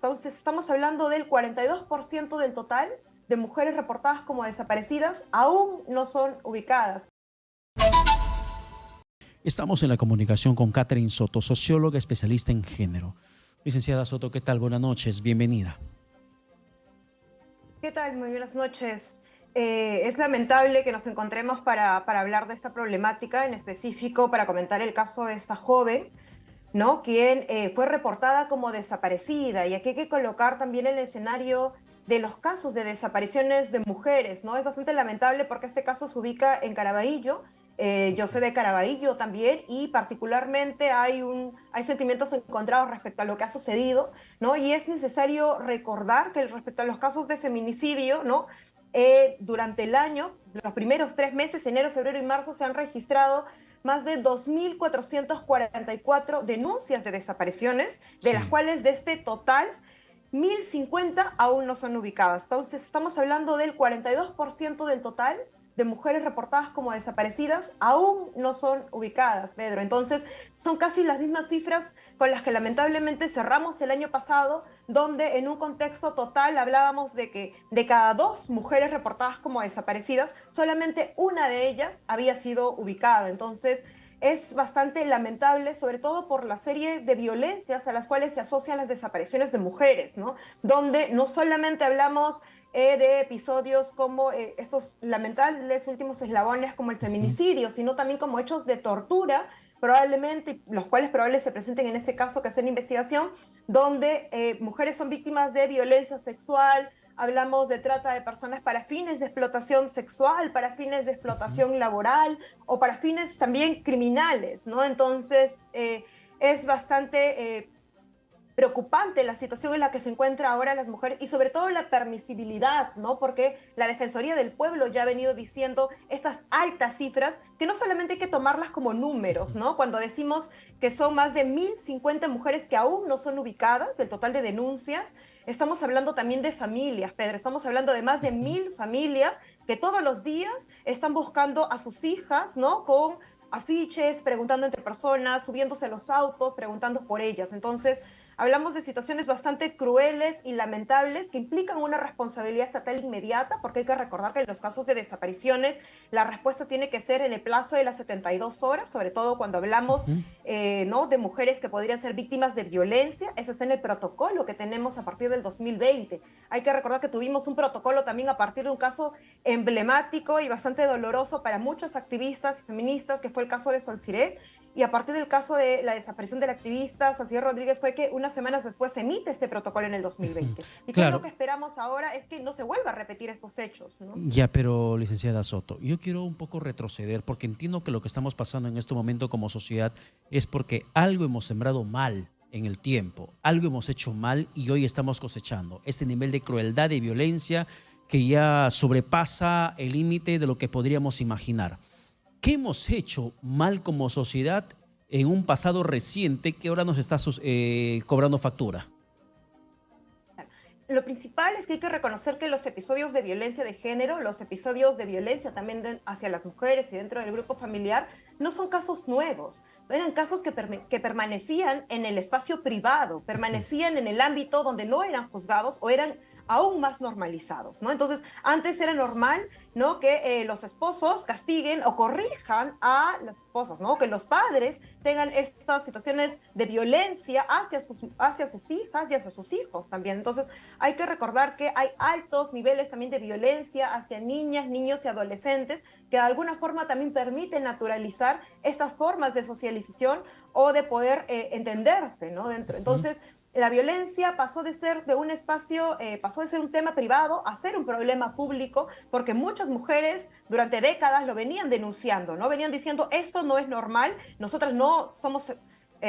Entonces, estamos hablando del 42% del total de mujeres reportadas como desaparecidas aún no son ubicadas. Estamos en la comunicación con Catherine Soto, socióloga especialista en género. Licenciada Soto, ¿qué tal? Buenas noches, bienvenida. ¿Qué tal? Muy buenas noches. Es lamentable que nos encontremos para hablar de esta problemática, en específico para comentar el caso de esta joven, ¿no? Quien fue reportada como desaparecida. Y aquí hay que colocar también el escenario de los casos de desapariciones de mujeres, ¿no? Es bastante lamentable porque este caso se ubica en Caraballo. Yo soy de Caraballo también y particularmente hay sentimientos encontrados respecto a lo que ha sucedido, ¿no? Y es necesario recordar que respecto a los casos de feminicidio, ¿no? Durante el año, los primeros 3 meses, enero, febrero y marzo, se han registrado más de 2.444 denuncias de desapariciones, de las Sí. cuales de este total, 1.050 aún no son ubicadas. Entonces, estamos hablando del 42% del total de mujeres reportadas como desaparecidas aún no son ubicadas, Pedro. Entonces, son casi las mismas cifras con las que lamentablemente cerramos el año pasado, donde en un contexto total hablábamos de que de cada 2 mujeres reportadas como desaparecidas, solamente una de ellas había sido ubicada. Entonces, es bastante lamentable, sobre todo por la serie de violencias a las cuales se asocian las desapariciones de mujeres, ¿no? Donde no solamente hablamos de episodios como estos lamentables últimos eslabones como el Ujú. feminicidio, sino también como hechos de tortura, probablemente, los cuales probablemente se presenten en este caso que hacer investigación, donde mujeres son víctimas de violencia sexual. Hablamos de trata de personas para fines de explotación sexual, para fines de Ujú. explotación laboral o para fines también criminales, ¿no? Entonces, es bastante preocupante la situación en la que se encuentra ahora las mujeres y sobre todo la permisibilidad, ¿no? Porque la Defensoría del Pueblo ya ha venido diciendo estas altas cifras que no solamente hay que tomarlas como números, Ujú. ¿no? Cuando decimos que son más de 1.050 mujeres que aún no son ubicadas del total de denuncias, estamos hablando también de familias, Pedro, estamos hablando de más de Ujú. 1.000 familias que todos los días están buscando a sus hijas, ¿no? Con afiches, preguntando entre personas, subiéndose a los autos, preguntando por ellas. Entonces, hablamos de situaciones bastante crueles y lamentables que implican una responsabilidad estatal inmediata, porque hay que recordar que en los casos de desapariciones la respuesta tiene que ser en el plazo de las 72 horas, sobre todo cuando hablamos Ujú. ¿no? de mujeres que podrían ser víctimas de violencia. Eso está en el protocolo que tenemos a partir del 2020. Hay que recordar que tuvimos un protocolo también a partir de un caso emblemático y bastante doloroso para muchos activistas y feministas, que fue el caso de Solciré, y a partir del caso de la desaparición del activista Solciré Rodríguez fue que unas semanas después se emite este protocolo en el Ujú. 2020. ¿Y qué es lo Claro, que esperamos ahora? Es que no se vuelva a repetir estos hechos, ¿no? ya, pero licenciada Soto, yo quiero un poco retroceder porque entiendo que lo que estamos pasando en este momento como sociedad es porque algo hemos sembrado mal en el tiempo, algo hemos hecho mal y hoy estamos cosechando este nivel de crueldad y violencia que ya sobrepasa el límite de lo que podríamos imaginar. ¿Qué hemos hecho mal como sociedad en un pasado reciente que ahora nos está cobrando factura? Lo principal es que hay que reconocer que los episodios de violencia de género, los episodios de violencia también hacia las mujeres y dentro del grupo familiar, no son casos nuevos. Eran casos que permanecían en el espacio privado, Ujú. permanecían en el ámbito donde no eran juzgados o eran aún más normalizados, ¿no? Entonces, antes era normal, ¿no? Que los esposos castiguen o corrijan a las esposas, ¿no? Que los padres tengan estas situaciones de violencia hacia sus hijas y hacia sus hijos también. Entonces, hay que recordar que hay altos niveles también de violencia hacia niñas, niños y adolescentes que de alguna forma también permiten naturalizar estas formas de socialización o de poder entenderse, ¿no? Dentro. Ujú. Entonces, la violencia pasó de ser de un espacio, pasó de ser un tema privado a ser un problema público, porque muchas mujeres durante décadas lo venían denunciando, ¿no? Venían diciendo, esto no es normal, nosotras no somos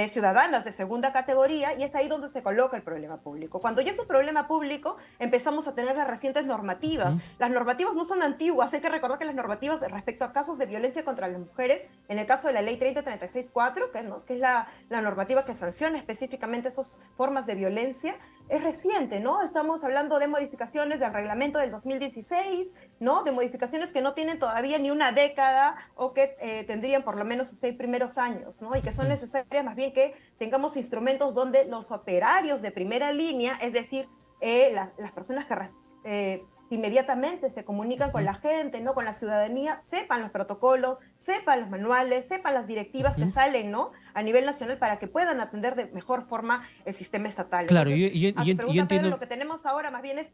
ciudadanas de segunda categoría, y es ahí donde se coloca el problema público. Cuando ya es un problema público, empezamos a tener las recientes normativas. Ujú. Las normativas no son antiguas, hay que recordar que las normativas respecto a casos de violencia contra las mujeres, en el caso de la ley 3036-4, ¿no? que es la normativa que sanciona específicamente estas formas de violencia, es reciente, ¿no? Estamos hablando de modificaciones del reglamento del 2016, ¿no? De modificaciones que no tienen todavía ni una década o que tendrían por lo menos sus 6 primeros años, ¿no? Y que son necesarias más bien que tengamos instrumentos donde los operarios de primera línea, es decir, las personas que inmediatamente se comunican con la gente, ¿no? Con la ciudadanía, sepan los protocolos, sepan los manuales, sepan las directivas que salen, ¿no? A nivel nacional para que puedan atender de mejor forma el sistema estatal. Claro, Entonces, a tu yo pregunta, Pedro, entiendo. lo que tenemos ahora más bien es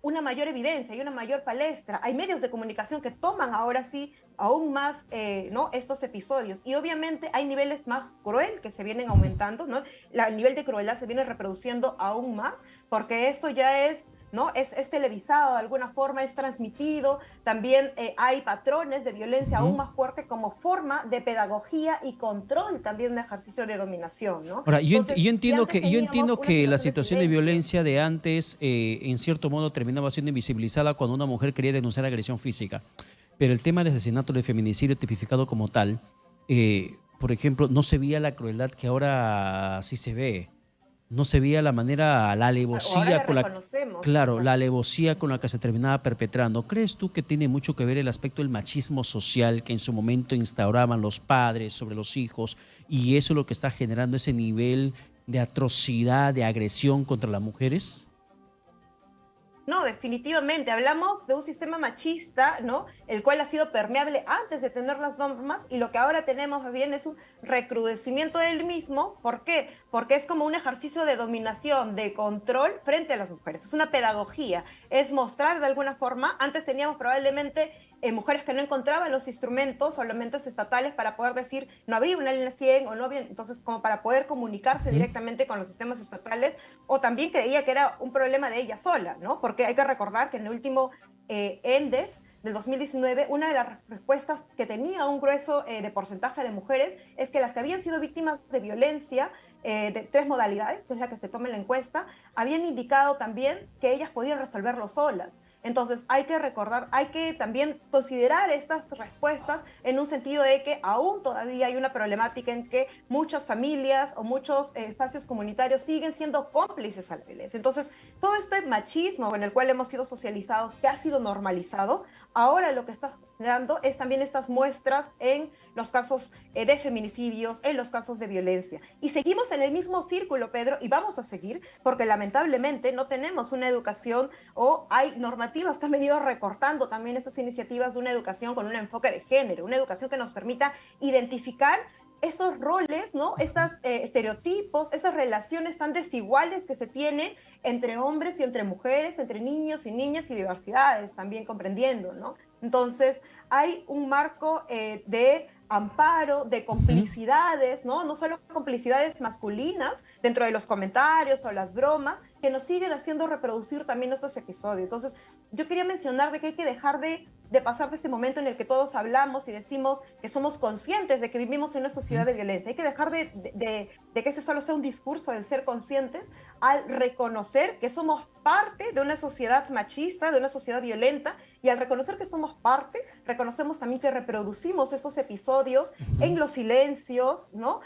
una mayor evidencia y una mayor palestra. Hay medios de comunicación que toman ahora sí aún más ¿no? estos episodios. Y obviamente hay niveles más cruel que se vienen aumentando, ¿no? El nivel de crueldad se viene reproduciendo aún más porque esto ya es, ¿no? Es televisado de alguna forma, es transmitido. También hay patrones de violencia aún más fuertes como forma de pedagogía y control también de ejercicio de dominación, ¿no? Ahora, Entonces, yo si antes entiendo teníamos una que la situación de situación de silencio, violencia de antes, en cierto modo, terminaba siendo invisibilizada cuando una mujer quería denunciar agresión física. Pero el tema del asesinato, del feminicidio tipificado como tal, por ejemplo, no se veía la crueldad que ahora sí se ve. No se veía la manera, la o ahora alevosía le con la, reconocemos, claro, la exacto. alevosía con la que se terminaba perpetrando. ¿Crees tú que tiene mucho que ver el aspecto del machismo social que en su momento instauraban los padres sobre los hijos y eso es lo que está generando ese nivel de atrocidad, de agresión contra las mujeres? No, definitivamente. Hablamos de un sistema machista, ¿no? El cual ha sido permeable antes de tener las normas y lo que ahora tenemos más bien es un recrudecimiento del mismo. ¿Por qué? Porque es como un ejercicio de dominación, de control frente a las mujeres. Es una pedagogía, es mostrar de alguna forma. Antes teníamos probablemente mujeres que no encontraban los instrumentos o elementos estatales para poder decir no habría una línea 100 o no había, entonces como para poder comunicarse directamente con los sistemas estatales o también creía que era un problema de ella sola, ¿no? Porque hay que recordar que en el último ENDES del 2019, una de las respuestas que tenía un grueso de porcentaje de mujeres es que las que habían sido víctimas de violencia de 3 modalidades, que es la que se toma en la encuesta, habían indicado también que ellas podían resolverlo solas. Entonces hay que recordar, hay que también considerar estas respuestas en un sentido de que aún todavía hay una problemática en que muchas familias o muchos espacios comunitarios siguen siendo cómplices a la violencia. Entonces todo este machismo en el cual hemos sido socializados, que ha sido normalizado, ahora lo que está generando es también estas muestras en los casos de feminicidios, en los casos de violencia. Y seguimos en el mismo círculo, Pedro, y vamos a seguir porque lamentablemente no tenemos una educación o hay normativas que han venido recortando también estas iniciativas de una educación con un enfoque de género, una educación que nos permita identificar estos roles, ¿no? Estos estereotipos, esas relaciones tan desiguales que se tienen entre hombres y entre mujeres, entre niños y niñas y diversidades, también comprendiendo, ¿no? Entonces, hay un marco de amparo, de complicidades, ¿no? No solo complicidades masculinas dentro de los comentarios o las bromas, que nos siguen haciendo reproducir también estos episodios. Entonces, yo quería mencionar de que hay que dejar de pasar de este momento en el que todos hablamos y decimos que somos conscientes de que vivimos en una sociedad de violencia. Hay que dejar de que ese solo sea un discurso del ser conscientes al reconocer que somos parte de una sociedad machista, de una sociedad violenta, y al reconocer que somos parte, reconocemos también que reproducimos estos episodios en los silencios, ¿no?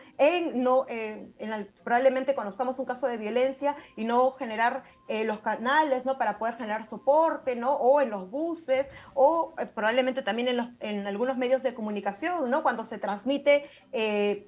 Probablemente conozcamos un caso de violencia y no generar los canales, ¿no? Para poder generar soporte, ¿no? O en los buses, o probablemente también en algunos medios de comunicación, ¿no? Cuando se transmite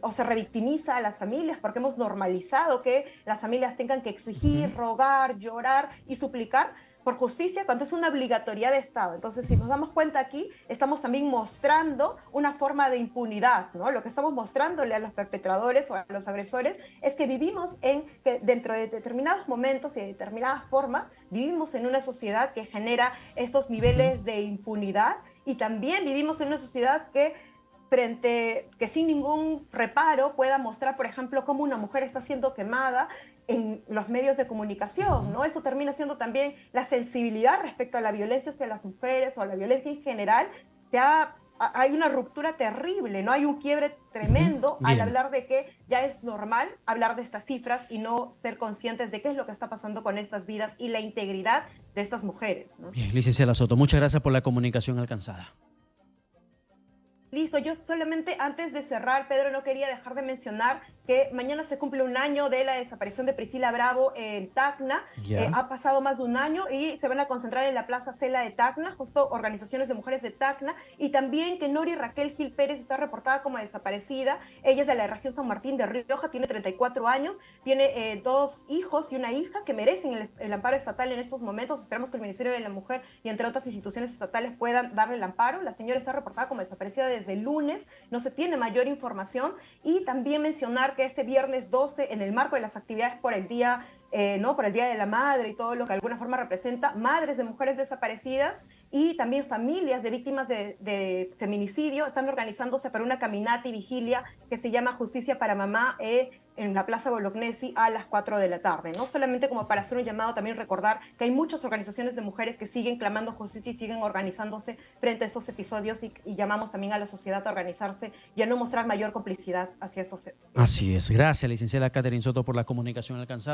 o se revictimiza a las familias, porque hemos normalizado que las familias tengan que exigir, rogar, llorar y suplicar por justicia cuando es una obligatoriedad de Estado. Entonces, si nos damos cuenta aquí, estamos también mostrando una forma de impunidad, ¿no? Lo que estamos mostrándole a los perpetradores o a los agresores es que vivimos que dentro de determinados momentos y de determinadas formas, vivimos en una sociedad que genera estos niveles de impunidad y también vivimos en una sociedad que sin ningún reparo pueda mostrar, por ejemplo, cómo una mujer está siendo quemada en los medios de comunicación, ¿no? Eso termina siendo también la sensibilidad respecto a la violencia hacia las mujeres o a la violencia en general. Hay una ruptura terrible, ¿no? Hay un quiebre tremendo al Bien. hablar de que ya es normal hablar de estas cifras y no ser conscientes de qué es lo que está pasando con estas vidas y la integridad de estas mujeres, ¿no? Bien, licenciada Soto, muchas gracias por la comunicación alcanzada. Listo, yo solamente antes de cerrar, Pedro, no quería dejar de mencionar que mañana se cumple un año de la desaparición de Priscila Bravo en Tacna. Ya. Ha pasado más de un año y se van a concentrar en la Plaza Cela de Tacna, justo organizaciones de mujeres de Tacna, y también que Nori Raquel Gil Pérez está reportada como desaparecida. Ella es de la región San Martín de Rioja, tiene 34 años, tiene 2 hijos y una hija que merecen el amparo estatal en estos momentos. Esperamos que el Ministerio de la Mujer y entre otras instituciones estatales puedan darle el amparo. La señora está reportada como desaparecida desde el lunes, no se tiene mayor información. Y también mencionar que este viernes 12, en el marco de las actividades por el día, ¿no? Por el Día de la Madre y todo lo que de alguna forma representa, madres de mujeres desaparecidas y también familias de víctimas de feminicidio están organizándose para una caminata y vigilia que se llama Justicia para Mamá en la Plaza Bolognesi a las 4 de la tarde. No solamente como para hacer un llamado, también recordar que hay muchas organizaciones de mujeres que siguen clamando justicia y siguen organizándose frente a estos episodios y llamamos también a la sociedad a organizarse y a no mostrar mayor complicidad hacia estos. Así es. Gracias, licenciada Catherine Soto, por la comunicación alcanzada.